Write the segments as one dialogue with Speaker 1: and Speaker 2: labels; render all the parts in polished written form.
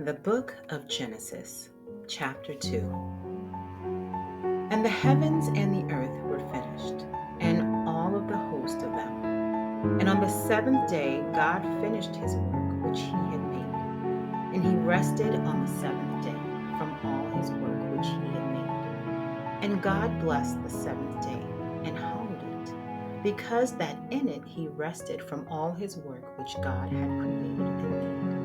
Speaker 1: The Book of Genesis, Chapter 2. And the heavens and the earth were finished, and all of the host of them. And on the seventh day God finished his work which he had made, and he rested on the seventh day from all his work which he had made. And God blessed the seventh day, and hallowed it, because that in it he rested from all his work which God had created and made.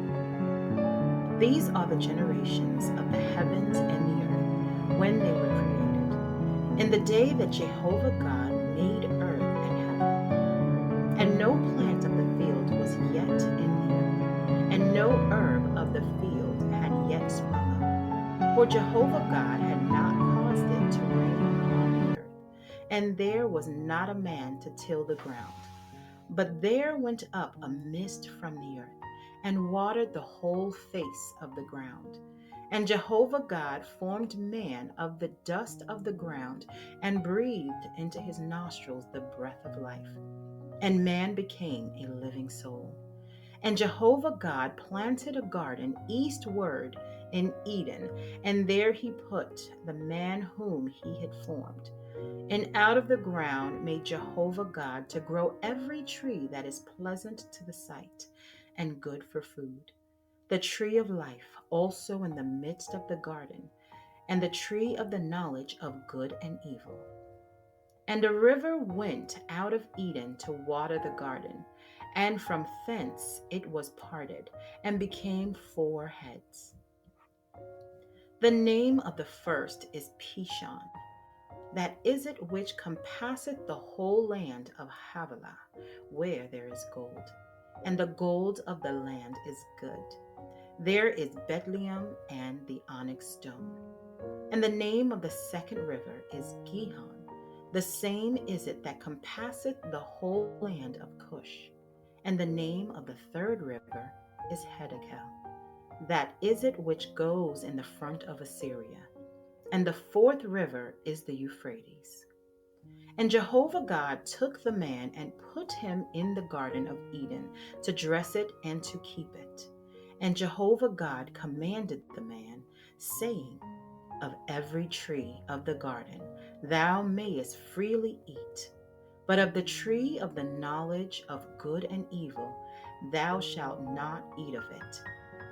Speaker 1: These are the generations of the heavens and the earth when they were created, in the day that Jehovah God made earth and heaven. And no plant of the field was yet in the earth, and no herb of the field had yet sprung up. For Jehovah God had not caused it to rain upon the earth, and there was not a man to till the ground. But there went up a mist from the earth, and watered the whole face of the ground. And Jehovah God formed man of the dust of the ground, and breathed into his nostrils the breath of life. And man became a living soul. And Jehovah God planted a garden eastward in Eden, and there he put the man whom he had formed. And out of the ground made Jehovah God to grow every tree that is pleasant to the sight and good for food, the tree of life also in the midst of the garden, and the tree of the knowledge of good and evil. And a river went out of Eden to water the garden, and from thence it was parted, and became four heads. The name of the first is Pishon. That is it which compasseth the whole land of Havilah, where there is gold. And the gold of the land is good. There is Bethlehem and the onyx stone. And the name of the second river is Gihon. The same is it that compasseth the whole land of Cush. And the name of the third river is Hiddekel. That is it which goes in the front of Assyria. And the fourth river is the Euphrates. And Jehovah God took the man and put him in the garden of Eden to dress it and to keep it. And Jehovah God commanded the man, saying, Of every tree of the garden thou mayest freely eat, but of the tree of the knowledge of good and evil thou shalt not eat of it.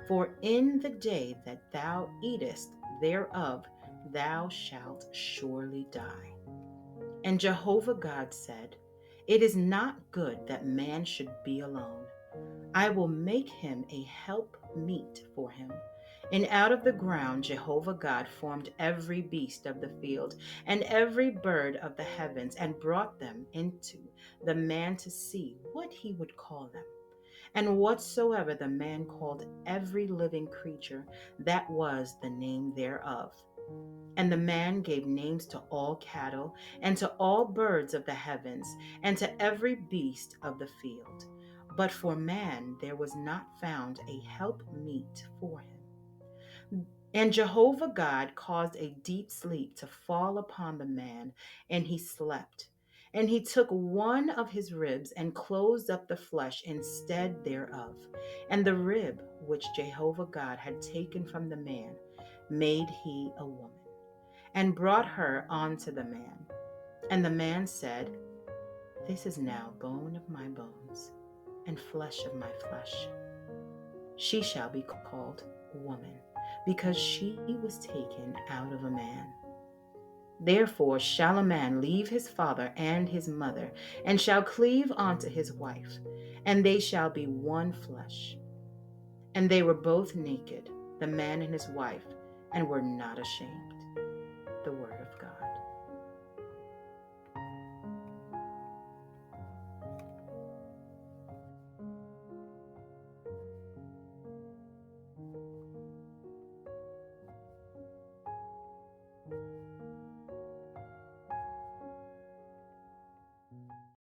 Speaker 1: For in the day that thou eatest thereof thou shalt surely die. And Jehovah God said, It is not good that man should be alone. I will make him a help meet for him. And out of the ground Jehovah God formed every beast of the field and every bird of the heavens, and brought them into the man to see what he would call them. And whatsoever the man called every living creature, that was the name thereof. And the man gave names to all cattle, and to all birds of the heavens, and to every beast of the field. But for man there was not found a help meet for him. And Jehovah God caused a deep sleep to fall upon the man, and he slept. And he took one of his ribs and closed up the flesh instead thereof. And the rib which Jehovah God had taken from the man made he a woman, and brought her unto the man. And the man said, This is now bone of my bones, and flesh of my flesh. She shall be called woman, because she was taken out of a man. Therefore shall a man leave his father and his mother, and shall cleave unto his wife, and they shall be one flesh. And they were both naked, the man and his wife, and were not ashamed.